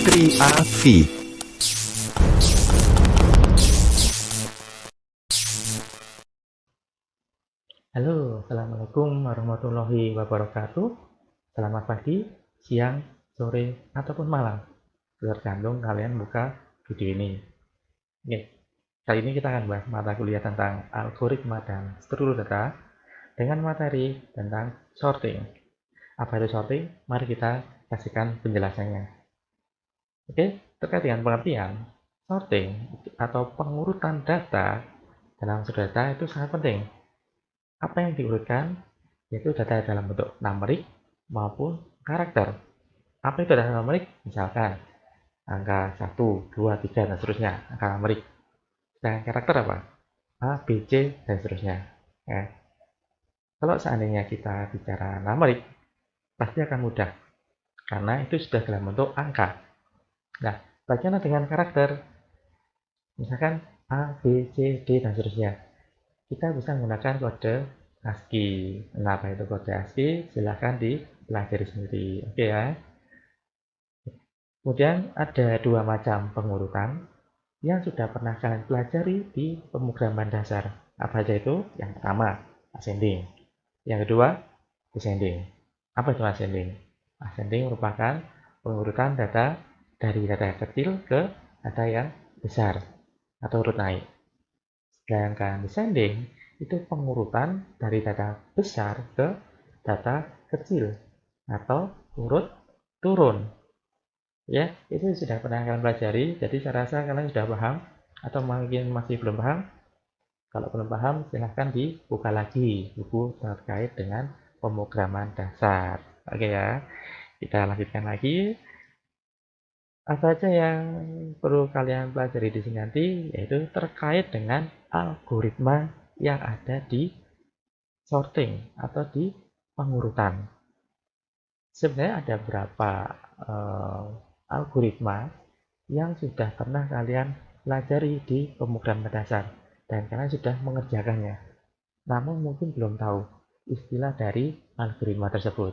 Triavi. Halo, Assalamualaikum warahmatullahi wabarakatuh. Selamat pagi, siang, sore, ataupun malam. Tergantung kalian buka video ini. Oke, kali ini kita akan bahas mata kuliah tentang algoritma dan struktur data dengan materi tentang sorting. Apa itu sorting? Mari kita kasihkan penjelasannya. Oke, terkait dengan pengertian, sorting atau pengurutan data dalam suatu data itu sangat penting. Apa yang diurutkan yaitu data dalam bentuk numerik maupun karakter. Apa itu data numerik? Misalkan angka 1, 2, 3, dan seterusnya, angka numerik. Dan karakter apa? A, B, C, dan seterusnya. Ya. Kalau seandainya kita bicara numerik, pasti akan mudah, karena itu sudah dalam bentuk angka. Nah, bagaimana dengan karakter? Misalkan A, B, C, D, dan seterusnya. Kita bisa menggunakan kode ASCII. Kenapa itu kode ASCII? Silahkan dipelajari sendiri. Oke ya. Kemudian ada dua macam pengurutan yang sudah pernah kalian pelajari di pemrograman dasar. Apa aja itu? Yang pertama, ascending. Yang kedua, descending. Apa itu ascending? Ascending merupakan pengurutan data dari data yang kecil ke data yang besar atau urut naik. Sedangkan descending itu pengurutan dari data besar ke data kecil atau urut turun. Ya, itu sudah pernah kalian pelajari, jadi saya rasa kalian sudah paham atau mungkin masih belum paham. Kalau belum paham, silahkan dibuka lagi buku terkait dengan pemrograman dasar. Oke ya, kita lanjutkan lagi. Apa aja yang perlu kalian pelajari di sini nanti, yaitu terkait dengan algoritma yang ada di sorting atau di pengurutan. Sebenarnya ada beberapa algoritma yang sudah pernah kalian pelajari di pemrograman dasar dan kalian sudah mengerjakannya. Namun mungkin belum tahu istilah dari algoritma tersebut.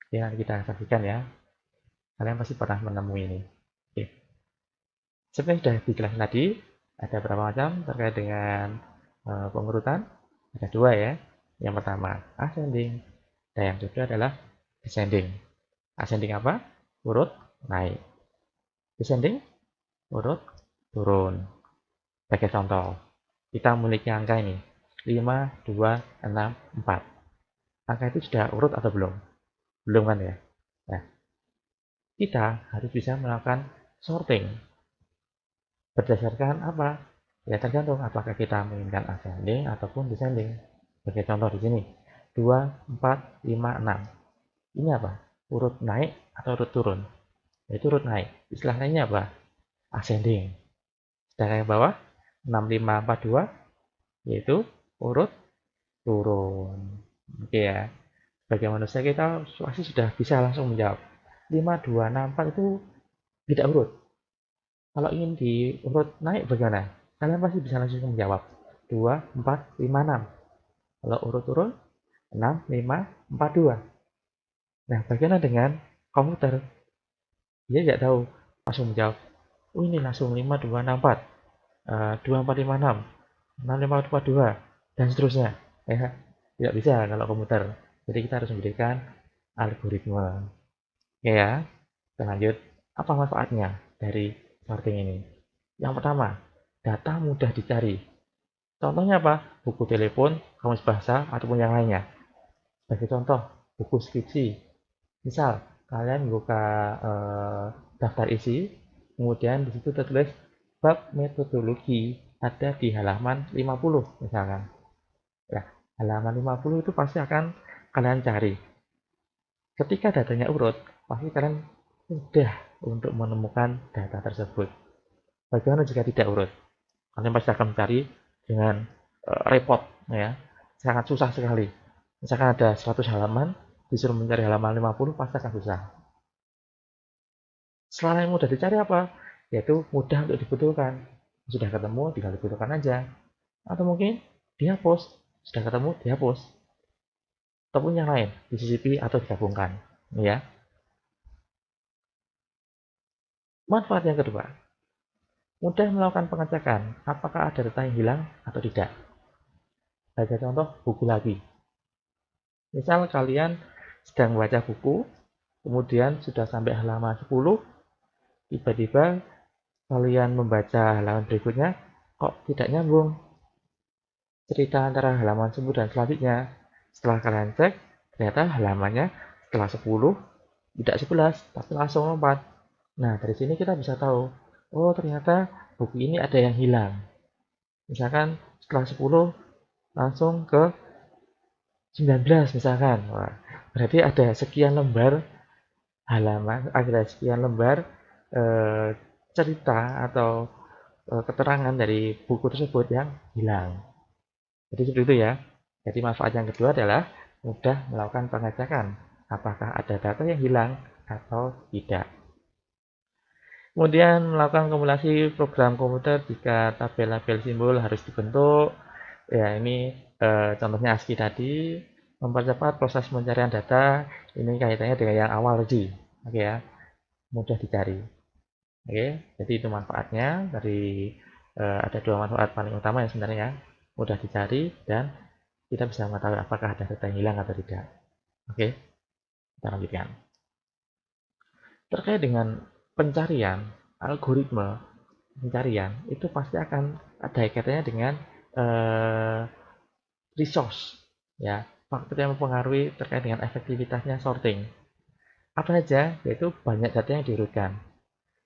Oke, nanti kita saksikan ya. Kalian pasti pernah menemui ini. Oke. Seperti sudah dijelaskan tadi, ada berapa macam terkait dengan pengurutan? Ada dua ya. Yang pertama, ascending. Dan yang kedua adalah descending. Ascending apa? Urut naik. Descending, urut turun. Sebagai contoh, kita memiliki angka ini, 5, 2, 6, 4. Angka itu sudah urut atau belum? Belum kan ya? Nah, kita harus bisa melakukan sorting. Berdasarkan apa? Ya tergantung apakah kita menginginkan ascending ataupun descending. Sebagai contoh di sini, 2, 4, 5, 6. Ini apa? Urut naik atau urut turun? Yaitu urut naik. Istilah lainnya apa? Ascending. Sedangkan yang bawah, 6, 5, 4, 2, yaitu urut turun. Oke ya. Sebagai manusia kita pasti sudah bisa langsung menjawab. 5, 2, 6, 4 itu tidak urut. Kalau ingin diurut naik bagaimana? Kalian pasti bisa langsung menjawab. 2, 4, 5, 6. Kalau urut turun, 6, 5, 4, 2. Nah, bagaimana dengan komputer? Dia tidak tahu. Langsung menjawab. Oh ini langsung 5, 2, 6, 4. 2, 4, 5, 6. 6, 5, 4, 2. Dan seterusnya. Ya, tidak bisa kalau komputer. Jadi kita harus memberikan algoritma. Oke ya, kita lanjut. Apa manfaatnya dari sorting ini? Yang pertama, data mudah dicari. Contohnya apa? Buku telepon, kamus bahasa, ataupun yang lainnya. Sebagai contoh, buku skripsi. Misal, kalian buka daftar isi, kemudian di situ tertulis bab metodologi, ada di halaman 50 misalkan. Ya, halaman 50 itu pasti akan kalian cari. Ketika datanya urut, pasti kalian mudah untuk menemukan data tersebut. Bagaimana jika tidak urut? Kalian pasti akan mencari dengan repot, ya, sangat susah sekali. Misalkan ada 100 halaman, disuruh mencari halaman 50 pasti akan susah. Selain mudah dicari apa? Yaitu mudah untuk dibetulkan. Sudah ketemu, tinggal dibetulkan aja. Atau mungkin dihapus. Sudah ketemu, dihapus. ataupun yang lain, disisipi atau digabungkan. Ini ya. Manfaat yang kedua, mudah melakukan pengecekan apakah ada data yang hilang atau tidak. Sebagai contoh, buku lagi. Misal kalian sedang membaca buku, kemudian sudah sampai halaman 10, tiba-tiba kalian membaca halaman berikutnya, kok tidak nyambung cerita antara halaman 10 dan selanjutnya. Setelah kalian cek, ternyata halamannya setelah 10 tidak 11, tapi langsung lompat. Nah, dari sini kita bisa tahu, oh ternyata buku ini ada yang hilang. Misalkan setelah 10 langsung ke 19 misalkan. Wah, berarti ada sekian lembar halaman, ada sekian lembar eh, cerita atau keterangan dari buku tersebut yang hilang. Jadi seperti itu ya. Jadi manfaat yang kedua adalah mudah melakukan pengecekan apakah ada data yang hilang atau tidak. Kemudian melakukan kumulasi program komputer jika tabel-tabel simbol harus dibentuk. Ya, ini contohnya ASCII tadi, mempercepat proses pencarian data. Ini kaitannya dengan yang awal tadi. Oke ya, mudah dicari. Oke, jadi itu manfaatnya dari ada dua manfaat paling utama yang sebenarnya ya. Mudah dicari dan kita bisa mengetahui apakah ada data yang hilang atau tidak. Oke, kita lanjutkan. Terkait dengan pencarian, algoritma pencarian itu pasti akan ada kaitannya dengan eh, resource, ya, faktor yang mempengaruhi terkait dengan efektivitasnya sorting. Apa saja? Yaitu banyak data yang diurutkan.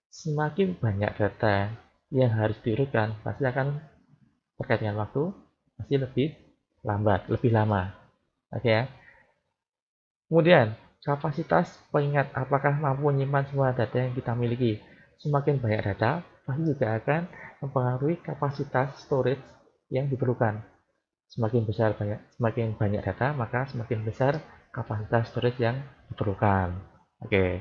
Semakin banyak data yang harus diurutkan, pasti akan terkait dengan waktu, pasti lebih lambat, lebih lama. Oke ya. Kemudian, kapasitas pengingat apakah mampu menyimpan semua data yang kita miliki. Semakin banyak data, pasti juga akan mempengaruhi kapasitas storage yang diperlukan. Semakin banyak data, maka semakin besar kapasitas storage yang diperlukan. Oke.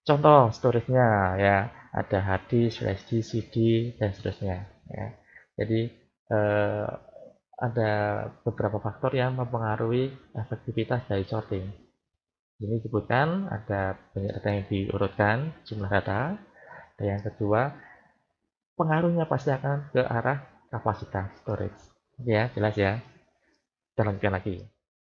Contoh storage-nya ya, ada hard disk, flash disk, CD dan seterusnya ya. Jadi eh, ada beberapa faktor yang mempengaruhi efektivitas dari sorting. Ini disebutkan ada banyak data yang diurutkan, jumlah data, dan yang kedua pengaruhnya pasti akan ke arah kapasitas storage. Ya, jelas ya. Kita lanjutkan lagi.